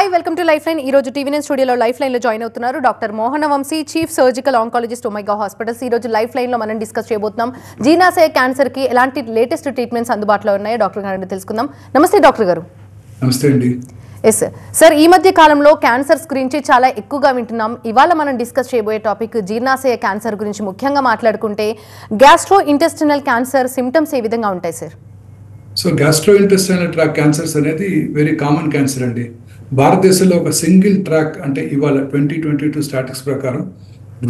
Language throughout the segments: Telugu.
Hi welcome to life line. ఈ రోజు టీవీ9 స్టూడియోలో లైఫ్ లైన్ లో జాయిన్ అవుతున్నారు doctor Mohana Vamshi, chief surgical oncologist Omega hospitals. ఈ రోజు లైఫ్ లైన్ లో మనం డిస్కస్ చేయబోతున్నాం జీర్ణాశయ క్యాన్సర్ కి ఎలాంటి లేటెస్ట్ ట్రీట్మెంట్స్ అందుబాటులో ఉన్నాయో డాక్టర్ గారిని తెలుసుకుందాం. నమస్తే డాక్టర్ గారు. నమస్తే అండి. ఎస్ సార్, ఈ మధ్య కాలంలో క్యాన్సర్స్ గురించి చాలా ఎక్కువగా వింటున్నాం. ఇవాళ మనం డిస్కస్ చేయబోయే టాపిక్ జీర్ణాశయ క్యాన్సర్ గురించి. ముఖ్యంగా మాట్లాడుకుంటే గ్యాస్ట్రో ఇంటెస్టినల్ క్యాన్సర్ సిమ్టమ్స్ ఏ విధంగా ఉంటాయి sir? So gastro intestinal track cancers అనేది వెరీ కామన్ క్యాన్సర్ అండి. భారతదేశంలో ఒక సింగిల్ ట్రాక్ అంటే ఇవాళ 2022 స్టాటిక్స్ ప్రకారం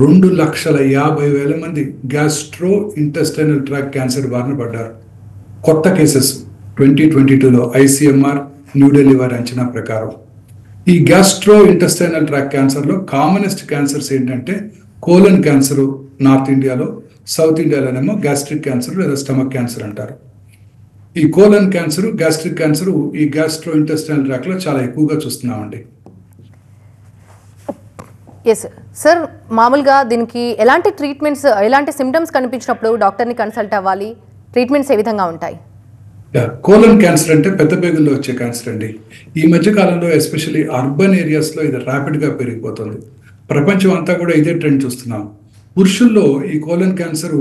2,50,000 మంది గ్యాస్ట్రో ఇంటెస్టైనల్ ట్రాక్ క్యాన్సర్ బారిన పడ్డారు. కొత్త కేసెస్ 2022లో ఐసీఎంఆర్ న్యూఢిల్లీ వారి అంచనా ప్రకారం. ఈ గ్యాస్ట్రో ఇంటెస్టైనల్ ట్రాక్ క్యాన్సర్లో కామనెస్ట్ క్యాన్సర్స్ ఏంటంటే కోలన్ క్యాన్సర్ నార్త్ ఇండియాలో, సౌత్ ఇండియాలోనేమో గ్యాస్ట్రిక్ క్యాన్సర్ లేదా స్టమక్ క్యాన్సర్ అంటారు. ఈ కోలన్ క్యాన్సర్, గ్యాస్ట్రిక్ క్యాన్సర్ ఈ గ్యాస్ట్రో ఇంటెస్టైనల్ ట్రాక్ లో చాలా ఎక్కువగా చూస్తున్నామండి. ఎస్ సార్, మామూలుగా దీనికి ఎలాంటి ట్రీట్మెంట్స్, ఎలాంటి సిమ్టమ్స్ కనిపించినప్పుడు డాక్టర్ని కన్సల్ట్ అవ్వాలి? ట్రీట్మెంట్స్ ఏ విధంగా ఉంటాయి? కోలన్ క్యాన్సర్ అంటే పెద్ద పేగుల్లో వచ్చే క్యాన్సర్ అండి. ఈ మధ్య కాలంలో ఎస్పెషల్లీ అర్బన్ ఏరియాస్ లో ఇది ర్యాపిడ్ గా పెరిగిపోతుంది. ప్రపంచం అంతా కూడా ఇదే ట్రెండ్ చూస్తున్నాం. పురుషుల్లో ఈ కోలన్ క్యాన్సర్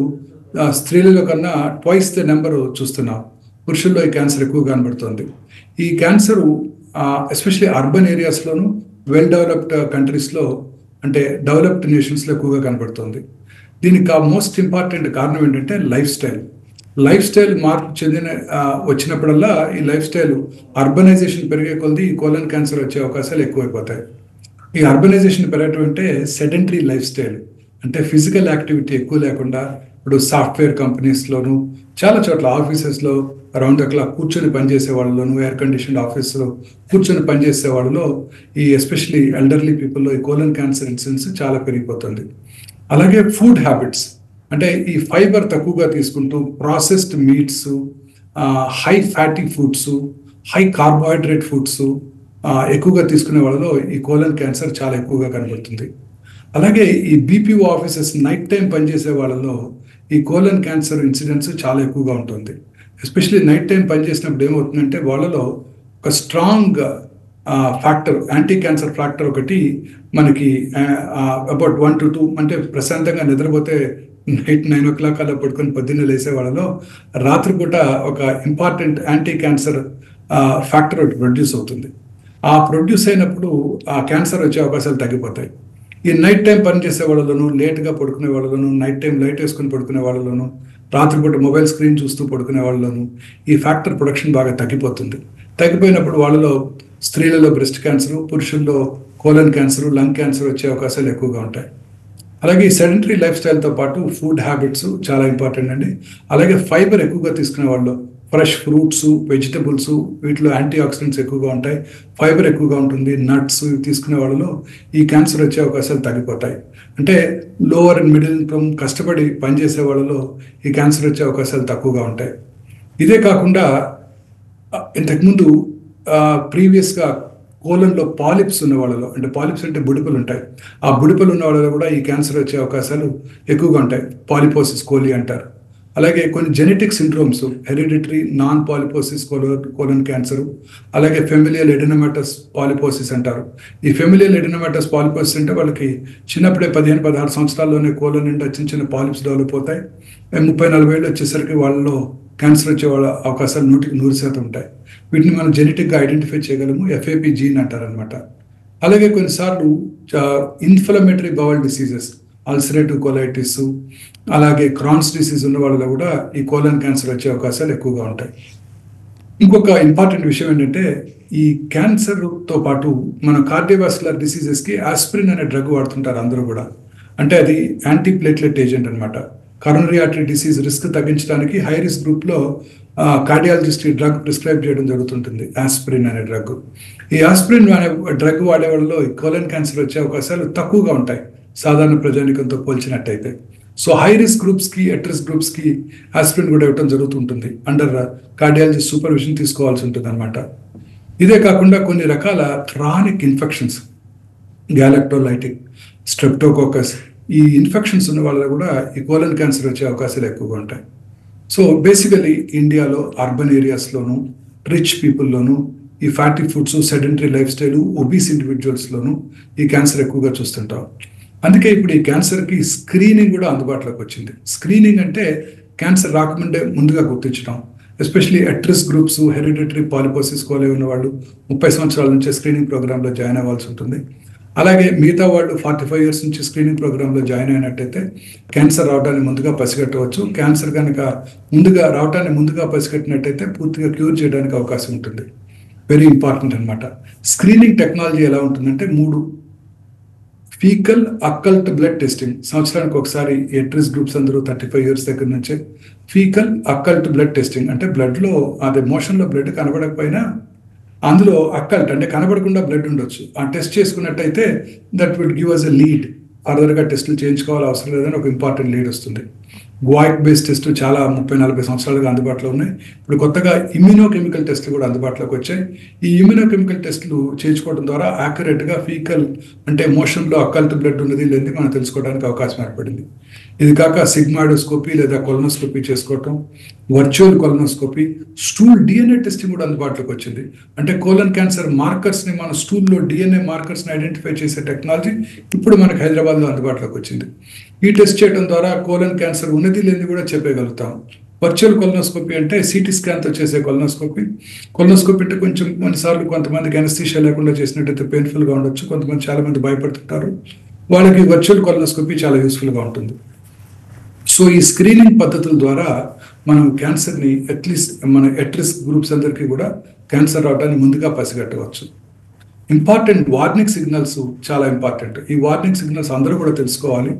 స్త్రీలలో కన్నా ట్వైస్ ద నెంబర్ చూస్తున్నాం. పురుషుల్లో ఈ క్యాన్సర్ ఎక్కువ కనబడుతుంది. ఈ క్యాన్సర్ ఎస్పెషల్లీ అర్బన్ ఏరియాస్లోను, వెల్ డెవలప్డ్ కంట్రీస్లో అంటే డెవలప్డ్ నేషన్స్లో ఎక్కువగా కనబడుతుంది. దీనికి మోస్ట్ ఇంపార్టెంట్ కారణం ఏంటంటే లైఫ్ స్టైల్ మార్పు వచ్చినప్పుడల్లా ఈ లైఫ్ స్టైల్ అర్బనైజేషన్ పెరిగే కొలది ఈ కోలన్ క్యాన్సర్ వచ్చే అవకాశాలు ఎక్కువైపోతాయి. ఈ అర్బనైజేషన్ పెరగటం అంటే సెడెంటరీ లైఫ్ స్టైల్, అంటే ఫిజికల్ యాక్టివిటీ ఎక్కువ లేకుండా. ఇప్పుడు సాఫ్ట్వేర్ కంపెనీస్లోను, చాలా చోట్ల ఆఫీసెస్లో అరౌండ్ ద క్లాక్ కూర్చొని పనిచేసే వాళ్ళలోను, ఎయిర్ కండిషన్ ఆఫీస్లో కూర్చొని పనిచేసే వాళ్ళలో ఈ ఎస్పెషలీ ఎల్డర్లీ పీపుల్లో ఈ కోలన్ క్యాన్సర్ ఇన్సిడెన్స్ చాలా పెరిగిపోతుంది. అలాగే ఫుడ్ హ్యాబిట్స్, అంటే ఈ ఫైబర్ తక్కువగా తీసుకుంటూ processed meats, high fatty foods, high carbohydrate foods ఎక్కువగా తీసుకునే వాళ్ళలో ఈ కోలన్ క్యాన్సర్ చాలా ఎక్కువగా కనబడుతుంది. అలాగే ఈ బీపీఓ ఆఫీసెస్ నైట్ టైం పనిచేసే వాళ్ళలో ఈ కోలన్ క్యాన్సర్ ఇన్సిడెన్స్ చాలా ఎక్కువగా ఉంటుంది. ఎస్పెషల్లీ నైట్ టైం పనిచేసినప్పుడు ఏమవుతుందంటే వాళ్ళలో ఒక strong factor, anti cancer factor ఒకటి మనకి అబౌట్ 1 to 2, అంటే ప్రశాంతంగా నిద్రపోతే నైట్ 9 o'clock అలా పడుకొని పొద్దున్నే లేసే వాళ్ళలో రాత్రిపూట ఒక ఇంపార్టెంట్ యాంటీ క్యాన్సర్ ఫ్యాక్టర్ ఒకటి ప్రొడ్యూస్ అవుతుంది. ఆ ప్రొడ్యూస్ అయినప్పుడు ఆ క్యాన్సర్ వచ్చే అవకాశాలు తగ్గిపోతాయి. ఈ నైట్ టైం పనిచేసే వాళ్ళలోను, లేట్గా పడుకునే వాళ్ళలోను, నైట్ టైం లైట్ వేసుకుని పడుకునే వాళ్ళలోను, రాత్రిపూట మొబైల్ స్క్రీన్ చూస్తూ పడుకునే వాళ్ళలోను ఈ ఫ్యాక్టర్ ప్రొడక్షన్ బాగా తగ్గిపోతుంది. తగ్గిపోయినప్పుడు వాళ్ళలో స్త్రీలలో బ్రెస్ట్ క్యాన్సర్, పురుషుల్లో కోలన్ క్యాన్సర్, లంగ్ క్యాన్సర్ వచ్చే అవకాశాలు ఎక్కువగా ఉంటాయి. అలాగే ఈ సెడెంటరీ లైఫ్ స్టైల్తో పాటు ఫుడ్ హ్యాబిట్స్ చాలా ఇంపార్టెంట్ అండి. అలాగే ఫైబర్ ఎక్కువగా తీసుకునే వాళ్ళు, ఫ్రెష్ ఫ్రూట్స్, వెజిటబుల్స్, వీటిలో యాంటీ ఆక్సిడెంట్స్ ఎక్కువగా ఉంటాయి, ఫైబర్ ఎక్కువగా ఉంటుంది. నట్స్ ఇవి తీసుకునే వాళ్ళలో ఈ క్యాన్సర్ వచ్చే అవకాశాలు తగ్గిపోతాయి. అంటే లోవర్ అండ్ మిడిల్ ఇన్కమ్ కష్టపడి పనిచేసే వాళ్ళలో ఈ క్యాన్సర్ వచ్చే అవకాశాలు తక్కువగా ఉంటాయి. ఇదే కాకుండా ఇంతకుముందు ప్రీవియస్గా కోలన్లో పాలిప్స్ ఉన్న వాళ్ళలో, అంటే పాలిప్స్ అంటే బుడిపలు ఉంటాయి, ఆ బుడిపలు ఉన్న వాళ్ళలో కూడా ఈ క్యాన్సర్ వచ్చే అవకాశాలు ఎక్కువగా ఉంటాయి. పాలిపోసిస్ కోలి అంటారు. అలాగే కొన్ని genetic syndromes, hereditary non polyposis colon cancer, అలాగే ఫెమిలియల్ ఎడినోమాటస్ పాలిపోసిస్ అంటారు. ఈ ఫెమిలియల్ ఎడినోమాటస్ పాలిపోసిస్ అంటే వాళ్ళకి చిన్నప్పుడే 15-16 సంవత్సరాల్లోనే కోలన్ నిండా చిన్న చిన్న పాలిప్స్ డెవలప్ అవుతాయి. 30-40 ఏళ్ళు వచ్చేసరికి వాళ్ళలో క్యాన్సర్ వచ్చే వాళ్ళ అవకాశాలు 100% ఉంటాయి. వీటిని మనం జెనెటిక్గా ఐడెంటిఫై చేయగలము, FAP జీన్ అంటారనమాట. అలాగే కొన్నిసార్లు inflammatory bowel diseases, ulcerative colitis, అలాగే క్రాన్స్ డిసీజ్ ఉన్న వాళ్ళలో కూడా ఈ కోలన్ క్యాన్సర్ వచ్చే అవకాశాలు ఎక్కువగా ఉంటాయి. ఇంకొక ఇంపార్టెంట్ విషయం ఏంటంటే ఈ క్యాన్సర్తో పాటు మన కార్డియోవాస్కులర్ డిసీజెస్కి ఆస్పిరిన్ అనే డ్రగ్ వాడుతుంటారు అందరూ కూడా. అంటే అది యాంటీ ప్లేట్లెట్ ఏజెంట్ అనమాట. కరోనరీ ఆర్టరీ డిసీజ్ రిస్క్ తగ్గించడానికి హై రిస్క్ గ్రూప్లో కార్డియాలజిస్ట్ ఈ డ్రగ్ ప్రిస్క్రైబ్ చేయడం జరుగుతుంటుంది, ఆస్పిరిన్ అనే డ్రగ్. ఈ ఆస్పిరిన్ అనే డ్రగ్ వాడే వాళ్ళలో ఈ కోలన్ క్యాన్సర్ వచ్చే అవకాశాలు తక్కువగా ఉంటాయి సాధారణ ప్రజానికంతో పోల్చినట్టయితే. సో హై రిస్క్ గ్రూప్స్కి, ఎట్ రిస్క్ గ్రూప్స్కి ఆస్పిరిన్ కూడా ఇవ్వడం జరుగుతుంటుంది. అండర్ కార్డియాలజిస్ట్ సూపర్విజన్ తీసుకోవాల్సి ఉంటుంది అనమాట. ఇదే కాకుండా కొన్ని రకాల క్రానిక్ ఇన్ఫెక్షన్స్, గ్యాలక్టోలైటిక్, స్ట్రెప్టోకోకస్, ఈ ఇన్ఫెక్షన్స్ ఉన్న వాళ్ళలో కూడా ఈ కోలన్ క్యాన్సర్ వచ్చే అవకాశాలు ఎక్కువగా ఉంటాయి. సో బేసికలీ ఇండియాలో అర్బన్ ఏరియాస్లోను, రిచ్ పీపుల్లోను ఈ fatty foods, sedentary lifestyle, obese ఇండివిజువల్స్లోనూ ఈ క్యాన్సర్ ఎక్కువగా చూస్తుంటాం. అందుకే ఇప్పుడు ఈ క్యాన్సర్కి స్క్రీనింగ్ కూడా అందుబాటులోకి వచ్చింది. స్క్రీనింగ్ అంటే క్యాన్సర్ రాకముందే ముందుగా గుర్తించడం. Especially at risk groups, hereditary polyposis coli ఉన్న వాళ్ళు 30 సంవత్సరాల నుంచే స్క్రీనింగ్ ప్రోగ్రాంలో జాయిన్ అవ్వాల్సి ఉంటుంది. అలాగే మిగతా వాళ్ళు 45 years నుంచి స్క్రీనింగ్ ప్రోగ్రాంలో జాయిన్ అయినట్టయితే క్యాన్సర్ రావడాన్ని ముందుగా పసిగట్టవచ్చు. క్యాన్సర్ కనుక రావడాన్ని ముందుగా పసిగట్టినట్టయితే పూర్తిగా క్యూర్ చేయడానికి అవకాశం ఉంటుంది. వెరీ ఇంపార్టెంట్ అనమాట. స్క్రీనింగ్ టెక్నాలజీ ఎలా ఉంటుందంటే 3 ఫీకల్ అక్కల్ట్ బ్లడ్ టెస్టింగ్. సంవత్సరానికి ఒకసారి ఎట్ రిస్క్ గ్రూప్స్ అందరూ 35 years దగ్గర నుంచే ఫీకల్ అక్కల్ట్ బ్లడ్ టెస్టింగ్, అంటే బ్లడ్లో అదే మోషన్లో బ్లడ్ కనబడకపోయినా అందులో అక్కల్ట్ అంటే కనబడకుండా బ్లడ్ ఉండొచ్చు. ఆ టెస్ట్ చేసుకున్నట్టయితే that will give us a lead. ఫర్దర్గా టెస్టులు చేయించుకోవాలి అవసరం లేదని ఒక ఇంపార్టెంట్ లీడ్ వస్తుంది. గ్వాయిక్ బేస్డ్ టెస్ట్ చాలా 30-40 సంవత్సరాలుగా అందుబాటులో ఉన్నాయి. ఇప్పుడు కొత్తగా ఇమ్యూనోకెమికల్ టెస్టులు కూడా అందుబాటులోకి వచ్చాయి. ఈ ఇమ్యూనోకెమికల్ టెస్టులు చేయించుకోవడం ద్వారా యాక్యురేట్గా ఫీకల్ అంటే మోషన్లో అక్కల్ట్ బ్లడ్ ఉన్నది లేదని మనం తెలుసుకోవడానికి అవకాశం ఏర్పడింది. ఇది కాక సిగ్మాయిడోస్కోపీ లేదా కొలనోస్కోపీ చేసుకోవటం, virtual colonoscopy, stool DNA testing కూడా అందుబాటులోకి వచ్చింది. అంటే కోలన్ క్యాన్సర్ మార్కర్స్ని మన స్టూల్లో డిఎన్ఏ మార్కర్స్ని ఐడెంటిఫై చేసే టెక్నాలజీ ఇప్పుడు మనకు హైదరాబాద్లో అందుబాటులోకి వచ్చింది. ఈ టెస్ట్ చేయడం ద్వారా కోలన్ క్యాన్సర్ ఉన్నది లేని కూడా చెప్పగలుగుతాం. వర్చువల్ కొలనోస్కోపీ అంటే సిటీ స్కాన్తో చేసే కొలనోస్కోపీ అంటే కొంచెం కొన్నిసార్లు కొంతమందికి అనస్థీషియా లేకుండా చేసినట్టయితే పెయిన్ఫుల్గా ఉండొచ్చు. చాలా మంది భయపడుతుంటారు. వాళ్ళకి వర్చువల్ కొలనోస్కోపీ చాలా యూస్ఫుల్గా ఉంటుంది. సో ఈ స్క్రీనింగ్ పద్ధతుల ద్వారా మనం క్యాన్సర్ని అట్లీస్ట్ మన ఎట్ రిస్క్ గ్రూప్స్ అందరికీ కూడా క్యాన్సర్ రావడాన్ని ముందుగా పసిగట్టవచ్చు. ఇంపార్టెంట్ వార్నింగ్ సిగ్నల్స్ చాలా ఇంపార్టెంట్. ఈ వార్నింగ్ సిగ్నల్స్ అందరూ కూడా తెలుసుకోవాలి.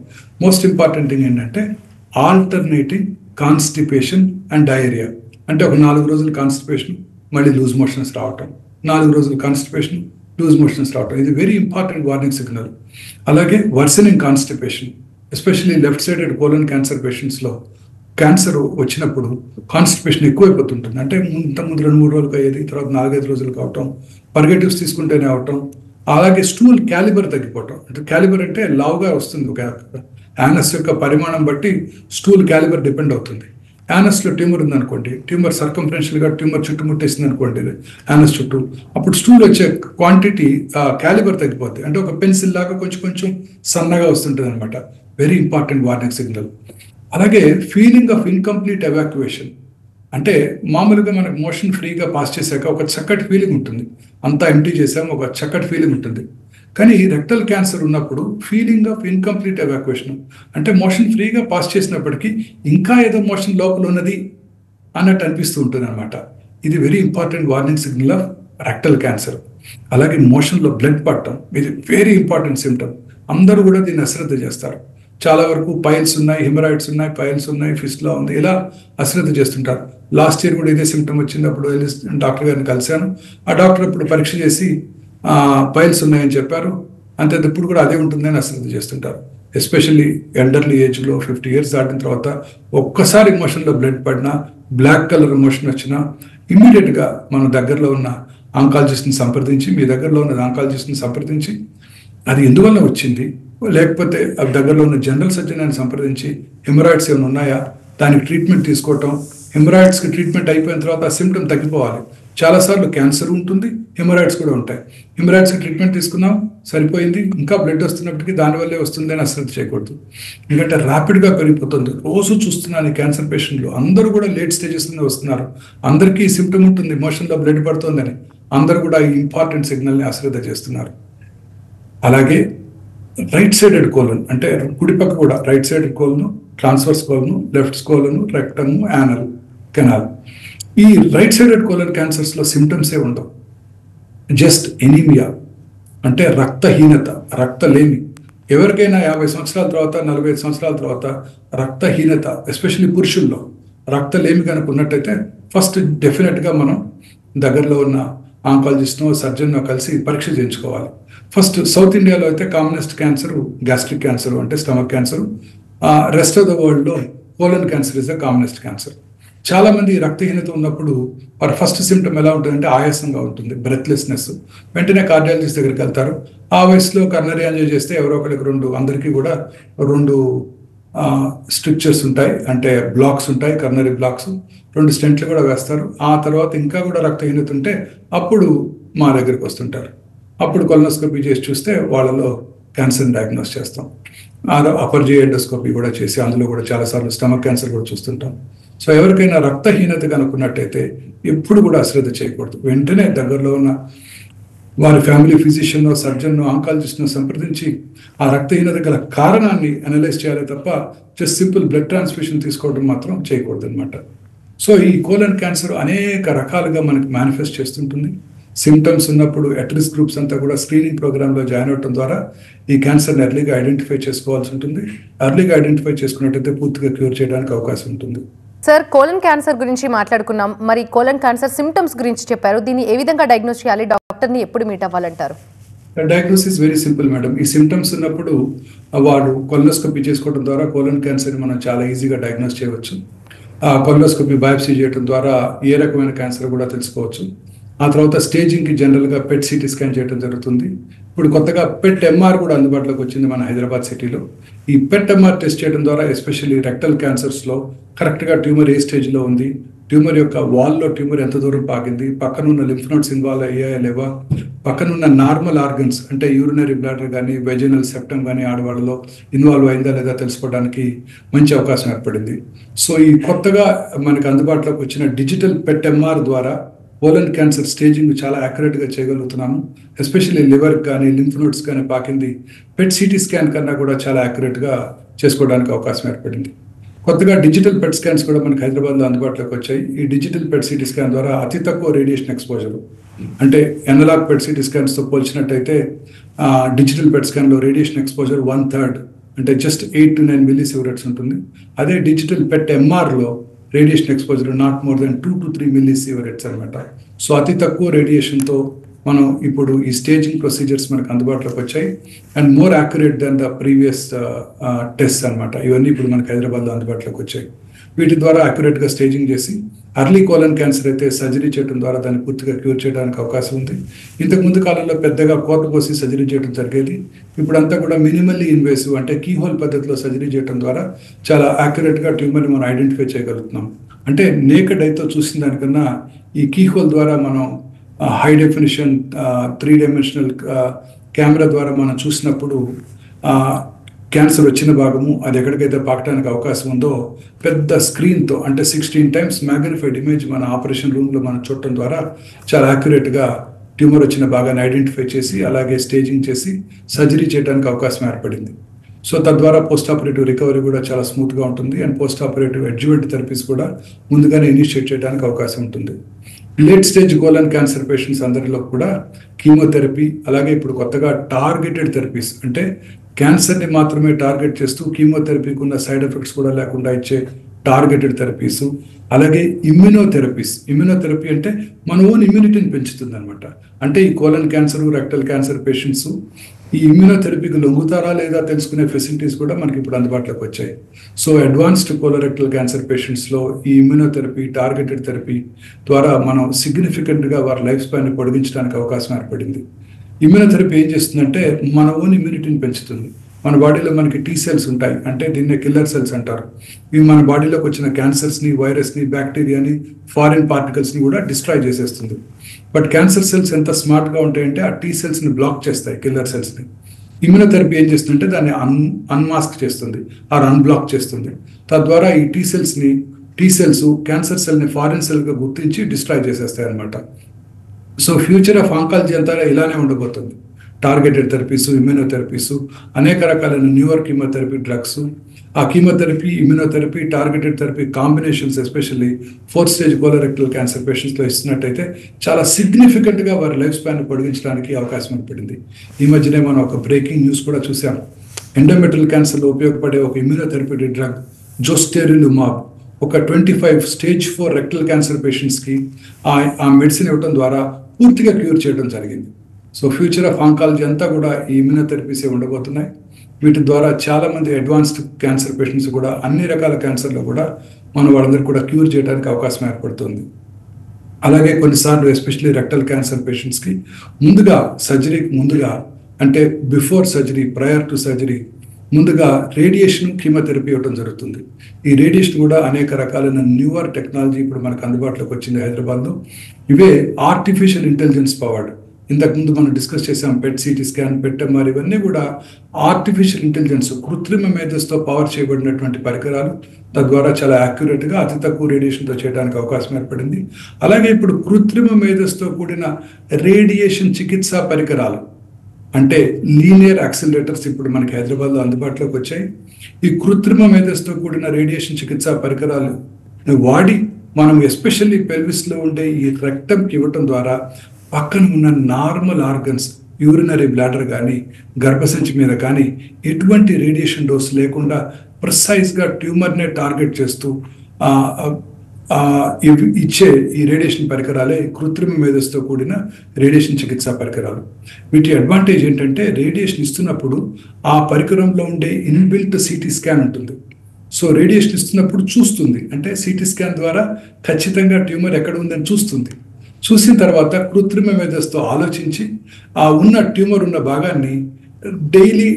మోస్ట్ ఇంపార్టెంట్ థింగ్ ఏంటంటే ఆల్టర్నేటింగ్ కాన్స్టిపేషన్ అండ్ డయేరియా. అంటే ఒక 4 రోజులు కాన్స్టిపేషన్, మళ్ళీ లూజ్ మోషన్స్ రావటం, 4 రోజులు కాన్స్టిపేషన్, లూజ్ మోషన్స్ రావటం, ఇది వెరీ ఇంపార్టెంట్ వార్నింగ్ సిగ్నల్. అలాగే worsening constipation, especially left sided colon cancer పేషెంట్స్లో క్యాన్సర్ వచ్చినప్పుడు కాన్స్టిపేషన్ ఎక్కువైపోతుంటుంది. అంటే ముందు 2-3 రోజులకు అయ్యేది, తర్వాత 4-5 రోజులు కావటం, పర్గేటివ్స్ తీసుకుంటేనే అవటం. అలాగే స్టూల్ క్యాలిబర్ తగ్గిపోవటం. అంటే క్యాలిబర్ అంటే లావుగా వస్తుంది. ఒక యానస్ యొక్క పరిమాణం బట్టి స్టూల్ క్యాలిబర్ డిపెండ్ అవుతుంది. యానస్లో ట్యూమర్ ఉందనుకోండి, ట్యూమర్ సర్కంఫరెన్షియల్గా ట్యూమర్ చుట్టుముట్టేసింది అనుకోండి యానస్ చుట్టూ, అప్పుడు స్టూల్ వచ్చే క్వాంటిటీ క్యాలిబర్ తగ్గిపోద్ది. అంటే ఒక పెన్సిల్ లాగా కొంచెం సన్నగా వస్తుంటుంది అనమాట. Very important warning signal. అలాగే ఫీలింగ్ ఆఫ్ ఇన్కంప్లీట్ ఎవాక్యుయేషన్, అంటే మామూలుగా మనకు మోషన్ ఫ్రీగా పాస్ చేశాక ఒక చక్కటి ఫీలింగ్ ఉంటుంది, అంతా ఎంటీ చేసాము, ఒక చక్కటి ఫీలింగ్ ఉంటుంది. కానీ రెక్టల్ క్యాన్సర్ ఉన్నప్పుడు ఫీలింగ్ ఆఫ్ ఇన్కంప్లీట్ ఎవాక్యుయేషన్, అంటే మోషన్ ఫ్రీగా పాస్ చేసినప్పటికీ ఇంకా ఏదో మోషన్ లోపల ఉన్నది అన్నట్టు అనిపిస్తూ ఉంటుంది అనమాట. ఇది very important warning signal of rectal cancer. అలాగే మోషన్లో బ్లడ్ పడటం, ఇది వెరీ ఇంపార్టెంట్ సిమ్టమ్. అందరూ కూడా దీన్ని అశ్రద్ధ చేస్తారు. చాలా వరకు పైల్స్ ఉన్నాయి, హిమరాయిడ్స్ ఉన్నాయి, పైల్స్ ఉన్నాయి, ఫిస్ట్లా ఉంది, ఇలా అశ్రద్ధ చేస్తుంటారు. లాస్ట్ ఇయర్ కూడా ఇదే సిమ్టమ్ వచ్చింది. అప్పుడు డాక్టర్ గారిని కలిశాను. ఆ డాక్టర్ అప్పుడు పరీక్ష చేసి పైల్స్ ఉన్నాయని చెప్పారు. అంతే, ఇప్పుడు కూడా అదే ఉంటుందని అశ్రద్ధ చేస్తుంటారు. ఎస్పెషల్లీ ఎల్డర్లీ ఏజ్లో 50 years దాటిన తర్వాత ఒక్కసారి మోషన్లో బ్లడ్ పడినా, బ్లాక్ కలర్ మోషన్ వచ్చినా ఇమ్మీడియట్గా మన దగ్గరలో ఉన్న ఆంకాలజిస్ట్ని సంప్రదించి, మీ దగ్గరలో ఉన్న ఆంకాలజిస్ట్ని సంప్రదించి అది ఎందువల్ల వచ్చింది, లేకపోతే అది దగ్గరలో ఉన్న జనరల్ సర్జన్ అని సంప్రదించి హెమరాయిడ్స్ ఏమైనా ఉన్నాయా దానికి ట్రీట్మెంట్ తీసుకోవటం. హెమరాయిడ్స్కి ట్రీట్మెంట్ అయిపోయిన తర్వాత ఆ సిమ్టమ్ తగ్గిపోవాలి. చాలాసార్లు క్యాన్సర్ ఉంటుంది, హెమరాయిడ్స్ కూడా ఉంటాయి. హెమరాయిడ్స్కి ట్రీట్మెంట్ తీసుకున్నాం, సరిపోయింది, ఇంకా బ్లడ్ వస్తున్నప్పటికీ దానివల్లే వస్తుంది అని అశ్రద్ధ చేయకూడదు. ఎందుకంటే ర్యాపిడ్గా పెరిగిపోతుంది. రోజు చూస్తున్నాను ఈ క్యాన్సర్ పేషెంట్లు అందరూ కూడా లేట్ స్టేజెస్లోనే వస్తున్నారు. అందరికీ ఈ సిమ్టమ్ ఉంటుంది, మోషన్లో బ్లడ్ పడుతుందని. అందరూ కూడా ఈ ఇంపార్టెంట్ సిగ్నల్ని అశ్రద్ధ చేస్తున్నారు. అలాగే రైట్ సైడెడ్ కోలన్, అంటే కుడిపక్క కూడా రైట్ సైడెడ్ కోలను, ట్రాన్స్వర్స్ కోలను, లెఫ్ట్ కోలను, రెక్టమ్, యానల్, కెనాల్. ఈ రైట్ సైడెడ్ కోలన్ క్యాన్సర్స్లో సిమ్టమ్సే ఉండవు. జస్ట్ ఎనీమియా, అంటే రక్తహీనత, రక్తలేమి. ఎవరికైనా 50 సంవత్సరాల తర్వాత, 45 సంవత్సరాల తర్వాత రక్తహీనత, ఎస్పెషల్లీ పురుషుల్లో రక్తలేమి కనుక ఉన్నట్టయితే ఫస్ట్ డెఫినెట్గా మనం దగ్గరలో ఉన్న ఆంకాలజిస్ట్నో సర్జన్నో కలిసి పరీక్ష చేయించుకోవాలి. ఫస్ట్ సౌత్ ఇండియాలో అయితే కామనెస్ట్ క్యాన్సర్ గ్యాస్ట్రిక్ క్యాన్సర్, అంటే stomach cancer. Rest of the వరల్డ్లో colon cancer is the commonest cancer. చాలామంది రక్తహీనత ఉన్నప్పుడు వారి ఫస్ట్ సిమ్టమ్ ఎలా ఉంటుందంటే ఆయాసంగా ఉంటుంది, బ్రెత్లెస్నెస్. వెంటనే కార్డియాలజిస్ట్ దగ్గరికి వెళ్తారు. ఆ వయసులో కర్నరీ యాంజియో చేస్తే ఎవరో ఒకరికి అందరికీ కూడా 2 స్ట్రిక్చర్స్ ఉంటాయి, అంటే బ్లాక్స్ ఉంటాయి, కర్నరీ బ్లాక్స్, 2 స్టెంట్లు కూడా వేస్తారు. ఆ తర్వాత ఇంకా కూడా రక్తహీనత ఉంటే అప్పుడు మా దగ్గరికి వస్తుంటారు. అప్పుడు కొలనోస్కోపీ చేసి చూస్తే వాళ్ళలో క్యాన్సర్ డయాగ్నోస్ చేస్తాం. అపర్ జే ఎండోస్కోపీ కూడా చేసి అందులో కూడా చాలాసార్లు స్టమక్ క్యాన్సర్ కూడా చూస్తుంటాం. సో ఎవరికైనా రక్తహీనత కనుక్కున్నట్టయితే ఎప్పుడు కూడా అశ్రద్ధ చేయకూడదు. వెంటనే దగ్గరలో ఉన్న వారి ఫ్యామిలీ ఫిజిషియన్, సర్జన్, ఆంకాలజిస్ట్ను సంప్రదించి ఆ రక్తహీనత గల కారణాన్ని అనలైజ్ చేయాలి తప్ప జస్ట్ సింపుల్ బ్లడ్ ట్రాన్స్ఫ్యూషన్ తీసుకోవడం మాత్రం చేయకూడదు అనమాట. సో ఈ కోలన్ క్యాన్సర్ అనేక రకాలుగా మనకి మేనిఫెస్ట్ చేస్తుంటుంది. సిమ్టమ్స్ ఉన్నప్పుడు అట్రిస్క్ గ్రూప్స్ అంతా కూడా స్క్రీనింగ్ ప్రోగ్రాంలో జాయిన్ అవడం ద్వారా ఈ క్యాన్సర్ని ఎర్లీగా ఐడెంటిఫై చేసుకోవాల్సి ఉంటుంది. ఎర్లీగా ఐడెంటిఫై చేసుకున్నట్టయితే పూర్తిగా క్యూర్ చేయడానికి అవకాశం ఉంటుంది. సార్, కోలన్ క్యాన్సర్ గురించి మాట్లాడుకున్నాం. మరి కోలన్ క్యాన్సర్ సిమ్టమ్స్ గురించి చెప్పారు. దీన్ని ఏ విధంగా డయాగ్నోస్ చేయాలి? డాక్టర్ని ఎప్పుడు మీట్ అవ్వాలంటారు? Diagnosis very simple madam. ఈ సిమ్టమ్స్ ఉన్నప్పుడు వాడు కొలనోస్కోపీ చేసుకోవడం ద్వారా కోలన్ క్యాన్సర్ని మనం చాలా ఈజీగా డయాగ్నోస్ చేయవచ్చు. కొలనోస్కోపీ బయాప్సీ చేయడం ద్వారా ఏ రకమైన క్యాన్సర్ కూడా తెలుసుకోవచ్చు. ఆ తర్వాత స్టేజింగ్కి జనరల్గా పెట్ సిటీ స్కాన్ చేయడం జరుగుతుంది. ఇప్పుడు కొత్తగా పెట్ ఎంఆర్ కూడా అందుబాటులోకి వచ్చింది మన హైదరాబాద్ సిటీలో. ఈ పెట్ ఎంఆర్ టెస్ట్ చేయడం ద్వారా ఎస్పెషల్లీ రెక్టల్ క్యాన్సర్స్లో కరెక్ట్గా ట్యూమర్ ఏ స్టేజ్లో ఉంది, ట్యూమర్ యొక్క వాల్లో ట్యూమర్ ఎంత దూరం పాకింది, పక్కనున్న లింఫ్ నోడ్స్ ఇన్వాల్వ్ అయ్యాయా లేవా, పక్కనున్న నార్మల్ ఆర్గన్స్ అంటే యూరినరీ బ్లాడర్ కానీ వెజనల్ సెప్టమ్ కానీ ఆడవాళ్ళలో ఇన్వాల్వ్ అయిందా లేదా తెలుసుకోవడానికి మంచి అవకాశం ఏర్పడింది. సో ఈ కొత్తగా మనకు అందుబాటులోకి వచ్చిన డిజిటల్ పెట్ ఎంఆర్ ద్వారా కోలన్ క్యాన్సర్ స్టేజింగ్ చాలా యాక్యురేట్గా చేయగలుగుతున్నాము. ఎస్పెషల్లీ లివర్ కానీ లింఫ్ నోడ్స్ కానీ పాకింది పెట్ సిటీ స్కాన్ కన్నా కూడా చాలా యాక్యురేట్గా చేసుకోవడానికి అవకాశం ఏర్పడింది. కొత్తగా డిజిటల్ పెట్ స్కాన్స్ కూడా మనకి హైదరాబాద్లో అందుబాటులోకి వచ్చాయి. ఈ డిజిటల్ పెట్ సిటీ స్కాన్ ద్వారా అతి తక్కువ రేడియేషన్ ఎక్స్పోజర్, అంటే ఎనలాగ్ పెట్ సిటీ స్కాన్స్తో పోల్చినట్టయితే డిజిటల్ పెట్ స్కాన్లో రేడియేషన్ ఎక్స్పోజర్ 1/3, అంటే జస్ట్ 8 to 9 millisieverts ఉంటుంది. అదే డిజిటల్ పెట్ ఎంఆర్లో radiation exposure not more than 2 to 3 millisieverts అనమాట. సో అతి తక్కువ రేడియేషన్తో మనం ఇప్పుడు ఈ స్టేజింగ్ ప్రొసీజర్స్ మనకు అందుబాటులోకి వచ్చాయి. And more accurate then the previous test అనమాట. ఇవన్నీ ఇప్పుడు మనకు హైదరాబాద్లో అందుబాటులోకి వచ్చాయి. వీటి ద్వారా యాక్యురేట్గా స్టేజింగ్ చేసి అర్లీ కోలన్ క్యాన్సర్ అయితే సర్జరీ చేయడం ద్వారా దాన్ని పూర్తిగా క్యూర్ చేయడానికి అవకాశం ఉంది. ఇంతకు ముందు కాలంలో పెద్దగా కోత పోసి సర్జరీ చేయడం జరిగేది. ఇప్పుడంతా కూడా మినిమల్లీ ఇన్వేసివ్ అంటే కీహోల్ పద్ధతిలో సర్జరీ చేయడం ద్వారా చాలా యాక్యురేట్గా ట్యూమర్ని మనం ఐడెంటిఫై చేయగలుగుతున్నాం. అంటే నేకెడ్ అయితే చూసిన దానికన్నా ఈ కీహోల్ ద్వారా మనం హై డెఫినిషన్ 3-dimensional కెమెరా ద్వారా మనం చూసినప్పుడు క్యాన్సర్ వచ్చిన భాగము అది ఎక్కడికైతే పాకడానికి అవకాశం ఉందో పెద్ద స్క్రీన్తో అంటే 16 times మ్యాగ్నిఫైడ్ ఇమేజ్ మన ఆపరేషన్ రూమ్లో మనం చూడటం ద్వారా చాలా యాక్యురేట్గా ట్యూమర్ వచ్చిన భాగాన్ని ఐడెంటిఫై చేసి అలాగే స్టేజింగ్ చేసి సర్జరీ చేయడానికి అవకాశం ఏర్పడింది. సో తద్వారా పోస్ట్ ఆపరేటివ్ రికవరీ కూడా చాలా స్మూత్గా ఉంటుంది. And post operative adjuvant therapies కూడా ముందుగానే ఇనిషియేట్ చేయడానికి అవకాశం ఉంటుంది. Late stage colon cancer patients అందరిలో కూడా కీమోథెరపీ, అలాగే ఇప్పుడు కొత్తగా టార్గెటెడ్ థెరపీస్ అంటే క్యాన్సర్ని మాత్రమే టార్గెట్ చేస్తూ కీమోథెరపీకి ఉన్న సైడ్ ఎఫెక్ట్స్ కూడా లేకుండా ఇచ్చే టార్గెటెడ్ థెరపీస్, అలాగే ఇమ్యూనోథెరపీ అంటే మన ఓన్ ఇమ్యూనిటీని పెంచుతుంది అనమాట. అంటే ఈ colon cancer, rectal cancer patients ఈ ఇమ్యూనోథెరపీకి లొంగుతారా లేదా తెలుసుకునే ఫెసిలిటీస్ కూడా మనకి ఇప్పుడు అందుబాటులోకి వచ్చాయి. సో అడ్వాన్స్డ్ కోలోరెక్టల్ క్యాన్సర్ పేషెంట్స్లో ఈ ఇమ్యూనోథెరపీ, టార్గెటెడ్ థెరపీ ద్వారా మనం సిగ్నిఫికెంట్గా వారి లైఫ్ స్పాన్ని పొడిగించడానికి అవకాశం ఏర్పడింది. ఇమ్యూనోథెరపీ ఏం చేస్తుందంటే మన ఓన్ ఇమ్యూనిటీని పెంచుతుంది. మన బాడీలో మనకి టీ సెల్స్ ఉంటాయి, అంటే దీన్నే కిల్లర్ సెల్స్ అంటారు. ఇవి మన బాడీలోకి వచ్చిన క్యాన్సర్స్ని, వైరస్ని, బ్యాక్టీరియాని, ఫారిన్ పార్టికల్స్ని కూడా డిస్ట్రాయ్ చేసేస్తుంది. బట్ క్యాన్సర్ సెల్స్ ఎంత స్మార్ట్గా ఉంటాయంటే ఆ టీ సెల్స్ని బ్లాక్ చేస్తాయి, కిల్లర్ సెల్స్ని. ఇమ్యూనోథెరపీ ఏం చేస్తుందంటే దాన్ని అన్మాస్క్ చేస్తుంది, ఆర్ అన్బ్లాక్ చేస్తుంది. తద్వారా ఈ టీ సెల్స్ క్యాన్సర్ సెల్ని ఫారిన్ సెల్గా గుర్తించి డిస్ట్రాయ్ చేసేస్తాయి అనమాట. సో ఫ్యూచర్ ఆఫ్ ఆంకాలజీ అంతా ఇలానే ఉండబోతుంది. టార్గెటెడ్ థెరపీస్, ఇమ్యూనోథెరపీస్, అనేక రకాలైన న్యూయర్ కీమోథెరపీ డ్రగ్స్, ఆ chemotherapy, immunotherapy, targeted therapy combinations especially 4th stage colorectal cancer పేషెంట్స్లో ఇస్తున్నట్టయితే చాలా సిగ్నిఫికెంట్గా వారి లైఫ్ స్పాన్ పొడిగించడానికి అవకాశం ఏర్పడింది. ఈ మధ్యనే మనం ఒక బ్రేకింగ్ న్యూస్ కూడా చూసాం. ఎండోమెట్రియల్ క్యాన్సర్లో ఉపయోగపడే ఒక ఇమ్యూనోథెరపీ డ్రగ్ జోస్టెరిలుమాబ్ ఒక 25 stage 4 రెక్టల్ క్యాన్సర్ పేషెంట్స్కి ఆ మెడిసిన్ ఇవ్వడం ద్వారా పూర్తిగా క్యూర్ చేయడం జరిగింది. సో ఫ్యూచర్ ఆఫ్ ఆంకాలజీ అంతా కూడా ఈ ఇమ్యూనోథెరపీసే ఉండబోతున్నాయి. వీటి ద్వారా చాలామంది అడ్వాన్స్డ్ క్యాన్సర్ పేషెంట్స్ కూడా అన్ని రకాల క్యాన్సర్లో కూడా మనం వాళ్ళందరికీ కూడా క్యూర్ చేయడానికి అవకాశం ఏర్పడుతుంది. అలాగే కొన్నిసార్లు ఎస్పెషల్లీ రెక్టల్ క్యాన్సర్ పేషెంట్స్కి సర్జరీకి ముందుగా అంటే before surgery, prior to surgery ముందుగా రేడియేషన్, కీమోథెరపీ ఇవ్వడం జరుగుతుంది. ఈ రేడియేషన్ కూడా అనేక రకాలైన న్యూవర్ టెక్నాలజీ ఇప్పుడు మనకు అందుబాటులోకి వచ్చింది హైదరాబాద్లో. ఇవే ఆర్టిఫిషియల్ ఇంటెలిజెన్స్ పవర్డ్. ఇంతకుముందు మనం డిస్కస్ చేసాం, PET CT scan, PET MR, ఇవన్నీ కూడా ఆర్టిఫిషియల్ ఇంటెలిజెన్స్, కృత్రిమ మేధస్సుతో పవర్ చేయబడినటువంటి పరికరాలు. తద్వారా చాలా యాక్యురేట్గా అతి తక్కువ రేడియేషన్తో చేయడానికి అవకాశం ఏర్పడింది. అలాగే ఇప్పుడు కృత్రిమ మేధస్సుతో కూడిన రేడియేషన్ చికిత్సా పరికరాలు అంటే లీనియర్ యాక్సిలరేటర్స్ ఇప్పుడు మనకి హైదరాబాద్లో అందుబాటులోకి వచ్చాయి. ఈ కృత్రిమ మేధస్సుతో కూడిన రేడియేషన్ చికిత్సా పరికరాలు వాడి మనం ఎస్పెషల్లీ పెల్విస్లో ఉండే ఈ రక్తంకి ఇవ్వటం ద్వారా పక్కన ఉన్న నార్మల్ ఆర్గన్స్, యూరినరీ బ్లాడర్ కానీ, గర్భసంచి మీద కానీ ఎటువంటి రేడియేషన్ డోస్ లేకుండా ప్రిసైజ్గా ట్యూమర్నే టార్గెట్ చేస్తూ ఇచ్చే ఈ రేడియేషన్ పరికరాలే కృత్రిమ మేధస్సుతో కూడిన రేడియేషన్ చికిత్సా పరికరాలు. వీటి అడ్వాంటేజ్ ఏంటంటే, రేడియేషన్ ఇస్తున్నప్పుడు ఆ పరికరంలో ఉండే ఇన్బిల్ట్ సిటీ స్కాన్ ఉంటుంది. సో రేడియేషన్ ఇస్తున్నప్పుడు చూస్తుంది, అంటే సిటీ స్కాన్ ద్వారా ఖచ్చితంగా ట్యూమర్ ఎక్కడ ఉందని చూస్తుంది. చూసిన తర్వాత కృత్రిమ మేధస్సుతో ఆలోచించి ఆ ఉన్న ట్యూమర్ ఉన్న భాగాన్ని డైలీ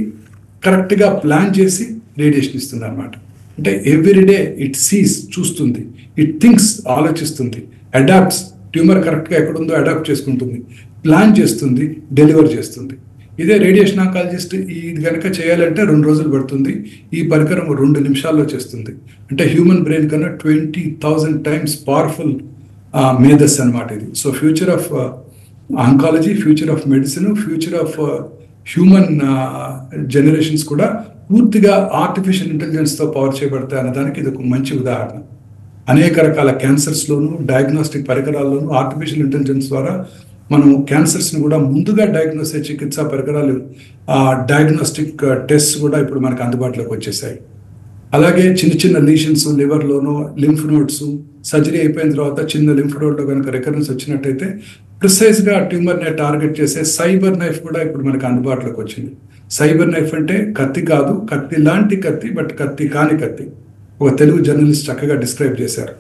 కరెక్ట్గా ప్లాన్ చేసి రేడియేషన్ ఇస్తుంది అన్నమాట. అంటే ఎవ్రీడే ఇట్ సీస్, చూస్తుంది, ఇట్ థింక్స్, ఆలోచిస్తుంది, అడాప్ట్స్, ట్యూమర్ కరెక్ట్గా ఎక్కడుందో అడాప్ట్ చేసుకుంటుంది, ప్లాన్ చేస్తుంది, డెలివర్ చేస్తుంది. ఇదే రేడియేషన్ ఆంకాలజిస్ట్ ఇది కనుక చేయాలంటే 2 రోజులు పడుతుంది. ఈ పరికరం 2 నిమిషాల్లో చేస్తుంది. అంటే హ్యూమన్ బ్రెయిన్ కన్నా 20,000 టైమ్స్ పవర్ఫుల్ మేధస్ అనమాట ఇది. So future of oncology, future of medicine, future of human generations కూడా పూర్తిగా ఆర్టిఫిషియల్ ఇంటెలిజెన్స్తో పవర్ చేయబడతాయి అన్నదానికి ఇది ఒక మంచి ఉదాహరణ. అనేక రకాల క్యాన్సర్స్లోను, డయాగ్నోస్టిక్ పరికరాల్లోనూ ఆర్టిఫిషియల్ ఇంటెలిజెన్స్ ద్వారా మనం క్యాన్సర్స్ని కూడా ముందుగా డయాగ్నోస్ అయ్యే చికిత్సా పరికరాలు, డయాగ్నోస్టిక్ టెస్ట్ కూడా ఇప్పుడు మనకు అందుబాటులోకి వచ్చేసాయి. అలాగే చిన్న చిన్న లీషన్స్ లివర్లోనూ, లింఫ్ నోడ్స్ సర్జరీ అయిపోయిన తర్వాత చిన్న లింఫ్ నోడ్లో కనుక రికరెన్స్ వచ్చినట్టయితే ప్రిసైజ్గా ట్యూమర్ని టార్గెట్ చేసే సైబర్ నైఫ్ కూడా ఇప్పుడు మనకు అందుబాటులోకి వచ్చింది. సైబర్ నైఫ్ అంటే కత్తి కాదు, కత్తి లాంటి కత్తి, బట్ కత్తి కాని కత్తి. ఒక తెలుగు జర్నలిస్ట్ చక్కగా డిస్క్రైబ్ చేశారు.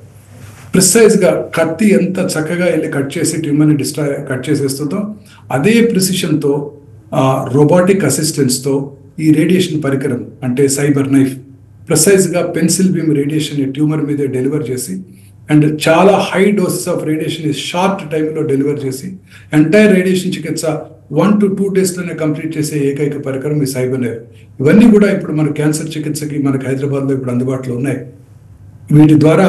ప్రిసైజ్గా కత్తి ఎంత చక్కగా వెళ్ళి కట్ చేసి ట్యూమర్ని కట్ చేసేస్తుందో అదే ప్రిసిషన్తో రోబోటిక్ అసిస్టెన్స్తో ఈ రేడియేషన్ పరికరం అంటే సైబర్ నైఫ్ ప్రిసైజ్గా పెన్సిల్ బీమ్ రేడియేషన్ ట్యూమర్ మీద డెలివర్ చేసి అండ్ చాలా high doses of radiation short టైంలో డెలివర్ చేసి ఎంటైర్ రేడియేషన్ చికిత్స 1 to 2 డేస్లోనే కంప్లీట్ చేసే ఏకైక పరికరం ఈ సైబర్ నైఫ్. ఇవన్నీ కూడా ఇప్పుడు మన క్యాన్సర్ చికిత్సకి మనకు హైదరాబాద్లో ఇప్పుడు అందుబాటులో ఉన్నాయి. వీటి ద్వారా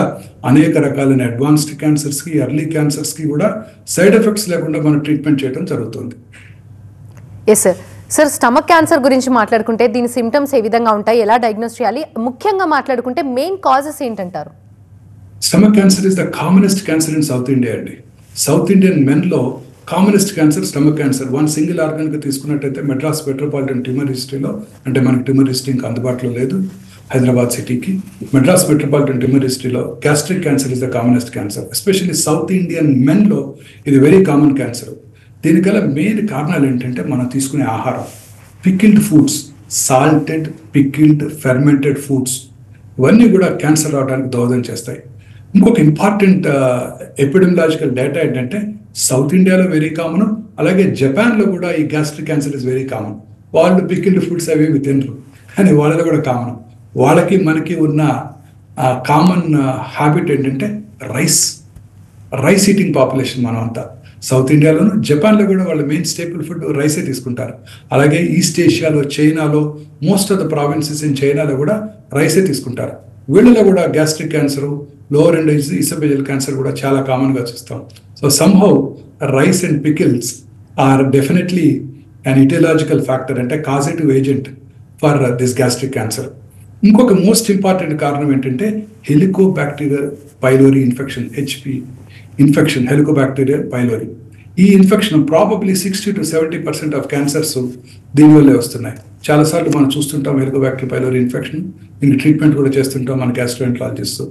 అనేక రకాలైన అడ్వాన్స్డ్ క్యాన్సర్స్కి, ఎర్లీ క్యాన్సర్స్కి కూడా సైడ్ ఎఫెక్ట్స్ లేకుండా మనం ట్రీట్మెంట్ చేయడం జరుగుతుంది. Yes sir. Sir, stomach cancer గురించి మాట్లాడుకుంటే దీని సిమ్టమ్స్ ఏ విధంగా ఉంటాయి, ఎలా డయాగ్నోస్ చేయాలి, ముఖ్యంగా మాట్లాడుకుంటే మెయిన్ కాజెస్ ఏంటంటారు? Stomach cancer is the commonest cancer in south India అండి. సౌత్ ఇండియన్ మెన్లో commonest cancer stomach cancer. 1 single ఆర్గన్కి తీసుకున్నట్టయితే మెడ్రాస్ మెట్రోపాలిటన్ ట్యూమర్ హిస్టరీలో, అంటే మనకి ట్యూమర్ హిస్టరీ ఇంకా అందుబాటులో లేదు హైదరాబాద్ సిటీకి, మెడ్రాస్ మెట్రోపాలిటన్ ట్యూమర్ హిస్టరీలో gastric cancer is the commonest cancer. Especially south Indian మెన్లో ఇది వెరీ కామన్ క్యాన్సర్. దీనికల్లా మెయిన్ కారణాలు ఏంటంటే మనం తీసుకునే ఆహారం, pickled foods, salted, pickled, fermented foods, ఇవన్నీ కూడా క్యాన్సర్ రావడానికి దోహదం చేస్తాయి. ఇంకొక ఇంపార్టెంట్ ఎపిడెమిలాజికల్ డేటా ఏంటంటే సౌత్ ఇండియాలో వెరీ కామన్, అలాగే జపాన్లో కూడా ఈ gastric cancer is very common. వాళ్ళు పికిల్డ్ ఫుడ్స్ అవి తినరు, కానీ వాళ్ళలో కూడా కామన్. వాళ్ళకి మనకి ఉన్న కామన్ హ్యాబిట్ ఏంటంటే రైస్ ఈటింగ్ పాపులేషన్ మనం అంతా. సౌత్ ఇండియాలోను, జపాన్లో కూడా వాళ్ళ మెయిన్ స్టేపుల్ ఫుడ్ రైసే తీసుకుంటారు. అలాగే ఈస్ట్ ఏషియాలో, చైనాలో, most of the provinces in చైనాలో కూడా రైసే తీసుకుంటారు. వీళ్ళలో కూడా gastric cancer, lower and oesophageal cancer కూడా చాలా కామన్గా చూస్తాం. So somehow rice and pickles are definitely an aetiological factor, అంటే causative agent for this gastric cancer. ఇంకొక మోస్ట్ ఇంపార్టెంట్ కారణం ఏంటంటే helicobacterial pylori infection, HP infection, helicobacterial pylori. ఈ infection probably 60 to 70% of cancers దీనివల్లే వస్తున్నాయి. చాలాసార్లు మనం చూస్తుంటాం హెలికోబాక్టీరియల్ పైలోరీ ఇన్ఫెక్షన్, దీనికి ట్రీట్మెంట్ కూడా చేస్తుంటాం మన గ్యాస్ట్రోఎంట్రాలజిస్ట్.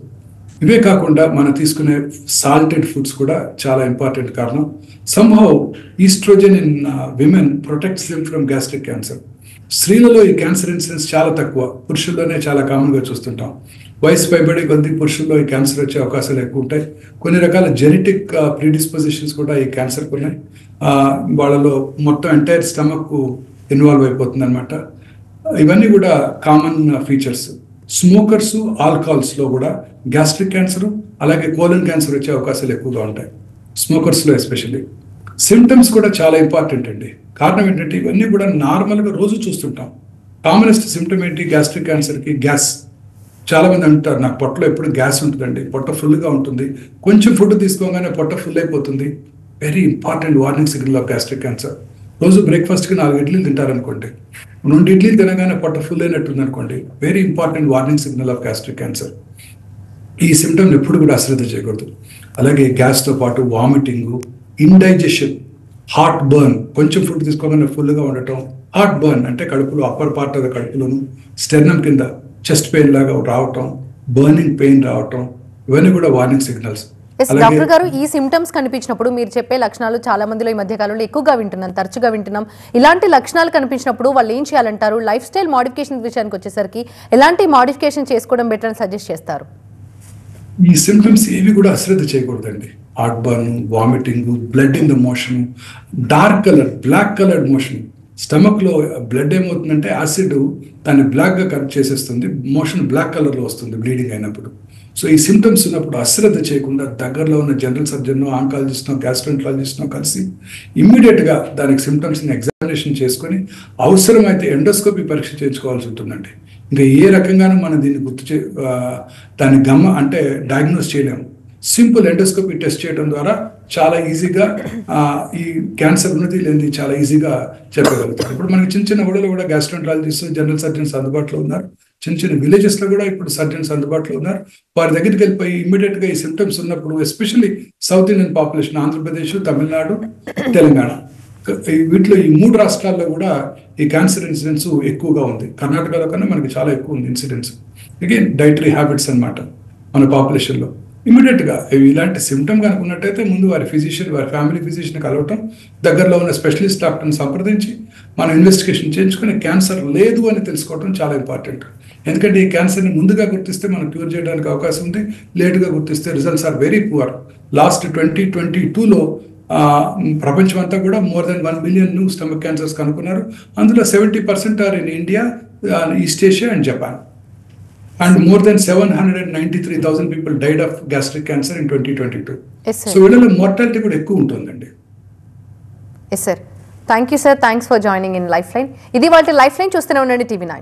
ఇవే కాకుండా మనం తీసుకునే సాల్టెడ్ ఫుడ్స్ కూడా చాలా ఇంపార్టెంట్ కారణం. Somehow oestrogen in women protects them from gastric cancer. స్త్రీలలో ఈ క్యాన్సర్ ఇన్సిడెన్స్ చాలా తక్కువ, పురుషుల్లోనే చాలా కామన్గా చూస్తుంటాం. వయసు పైబడి కొద్ది పురుషుల్లో ఈ క్యాన్సర్ వచ్చే అవకాశాలు ఎక్కువ ఉంటాయి. కొన్ని రకాల జెనెటిక్ ప్రీడిస్పోజిషన్స్ కూడా ఈ క్యాన్సర్కి ఉన్నాయి. వాళ్ళలో మొత్తం ఎంటైర్ స్టమక్ ఇన్వాల్వ్ అయిపోతుంది అనమాట. ఇవన్నీ కూడా కామన్ ఫీచర్స్. స్మోకర్స్, ఆల్కహాల్స్లో కూడా గ్యాస్ట్రిక్ క్యాన్సర్ అలాగే కోలన్ క్యాన్సర్ వచ్చే అవకాశాలు ఎక్కువగా ఉంటాయి, స్మోకర్స్లో ఎస్పెషల్లీ. సిమ్టమ్స్ కూడా చాలా ఇంపార్టెంట్ అండి. కారణం ఏంటంటే ఇవన్నీ కూడా నార్మల్గా రోజు చూస్తుంటాం. కామనెస్ట్ సిమ్టమ్ ఏంటి గ్యాస్ట్రిక్ క్యాన్సర్కి? గ్యాస్. చాలా మంది అంటారు నాకు పొట్టలో ఎప్పుడు గ్యాస్ ఉంటుందండి, పొట్ట ఫుల్గా ఉంటుంది, కొంచెం ఫుడ్ తీసుకోగానే పొట్ట ఫుల్ అయిపోతుంది. Very important warning signal of gastric cancer. రోజు బ్రేక్ఫాస్ట్కి 4 ఇడ్లీలు తింటారనుకోండి, 2 ఇడ్లీలు తినగానే పొట్ట ఫుల్ అయినట్టుంది అనుకోండి, very important warning signal of gastric cancer. ఈ సిమ్టమ్ ఎప్పుడు కూడా అశ్రద్ధ చేయకూడదు. అలాగే గ్యాస్తో పాటు వామిటింగ్, ఇండైజెషన్, హార్ట్ బర్న్, కొంచెం ఫుడ్ తీసుకోగానే ఫుల్గా ఉండటం. హార్ట్ బర్న్ అంటే కడుపులో అప్పర్ పార్ట్ ఆఫ్ ద కడుపులోను స్టెర్నమ్ కింద చెస్ట్ పెయిన్ లాగా రావటం, బర్నింగ్ పెయిన్ రావటం, ఇవన్నీ కూడా వార్నింగ్ సిగ్నల్స్. డాక్టర్ గారు, ఈ సిమ్టమ్స్ కనిపించినప్పుడు మీరు చెప్పే లక్షణాలు చాలా మందిలో ఈ మధ్య కాలంలో ఎక్కువగా వింటున్నాం, తరచుగా వింటున్నాం. ఇలాంటి లక్షణాలు కనిపించినప్పుడు వాళ్ళు ఏం చేయాలంటారు? లైఫ్ స్టైల్ మోడిఫికేషన్ విషయానికి వచ్చేసరికి ఎలాంటి మోడిఫికేషన్ చేసుకోవడం బెటర్ అని సజెస్ట్ చేస్తారు? ఈ సిమ్టమ్స్ ఏవి కూడా అశ్రద్ధ చేయకూడదండి. Heartburn, vomiting, blood in the motion, dark colour, black coloured motion. స్టమక్లో బ్లడ్ ఏమవుతుందంటే యాసిడ్ దాన్ని బ్లాక్గా కరెక్ట్ చేసేస్తుంది, మోషన్ బ్లాక్ కలర్లో వస్తుంది బ్లీడింగ్ అయినప్పుడు. సో ఈ సిమ్టమ్స్ ఉన్నప్పుడు అశ్రద్ధ చేయకుండా దగ్గరలో ఉన్న జనరల్ సర్జన్ను, ఆంకాలజిస్ట్నో, గ్యాస్ట్రోఎంట్రాలజిస్ట్నో కలిసి ఇమ్మీడియట్గా దానికి సిమ్టమ్స్ని ఎగ్జామినేషన్ చేసుకొని అవసరమైతే ఎండోస్కోపీ పరీక్ష చేయించుకోవాల్సి ఉంటుందండి. ఇంకా ఏ రకంగానూ మనం దీన్ని దాన్ని అంటే డయాగ్నోస్ చేయలేము. సింపుల్ ఎండోస్కోపీ టెస్ట్ చేయడం ద్వారా చాలా ఈజీగా ఈ క్యాన్సర్ ఉన్నది లేనిది చాలా ఈజీగా చెప్పగలుగుతారు. ఇప్పుడు మనకి చిన్న చిన్న ఊళ్ళలో కూడా గ్యాస్ట్రోఎంట్రాలజిస్ట్, జనరల్ సర్జన్స్ అందుబాటులో ఉన్నారు. చిన్న చిన్న విలేజెస్లో కూడా ఇప్పుడు సర్జన్స్ అందుబాటులో ఉన్నారు. వారి దగ్గరికి వెళ్ళిపోయి ఇమ్మీడియట్గా ఈ సిమ్టమ్స్ ఉన్నప్పుడు, especially south Indian population, Andhra Pradesh, Tamil Nadu, Telangana, వీటిలో ఈ 3 రాష్ట్రాల్లో కూడా ఈ క్యాన్సర్ ఇన్సిడెన్స్ ఎక్కువగా ఉంది. కర్ణాటకలో కన్నా మనకి చాలా ఎక్కువ ఉంది ఇన్సిడెన్స్. అగైన్ డైటరీ హ్యాబిట్స్ అన్నమాట మన పాపులేషన్లో. ఇమీడియట్గా ఇలాంటి సిమ్టమ్ కనుక ఉన్నట్టయితే ముందు వారి ఫిజిషియన్, వారి ఫ్యామిలీ ఫిజిషియన్ కలవటం, దగ్గరలో ఉన్న స్పెషలిస్ట్ డాక్టర్ని సంప్రదించి మనం ఇన్వెస్టిగేషన్ చేయించుకొని క్యాన్సర్ లేదు అని తెలుసుకోవడం చాలా ఇంపార్టెంట్. ఎందుకంటే ఈ క్యాన్సర్ని ముందుగా గుర్తిస్తే మనం క్యూర్ చేయడానికి అవకాశం ఉంది, లేటుగా గుర్తిస్తే results are very poor. Last 2022లో ప్రపంచం అంతా కూడా more than 1 billion new stomach cancers కనుక్కున్నారు. అందులో 70% are in India, east Asia and Japan. And more than 793,000 people died of gastric cancer in 2022. Yes, sir. So వీళ్ళలో mortality కూడా ఎక్కువ ఉంటుందండి. Yes, sir. Thank you, sir. Thanks for joining in Lifeline. ఇది వాళ్ళ Lifeline చూస్తూనే ఉండండి TV9.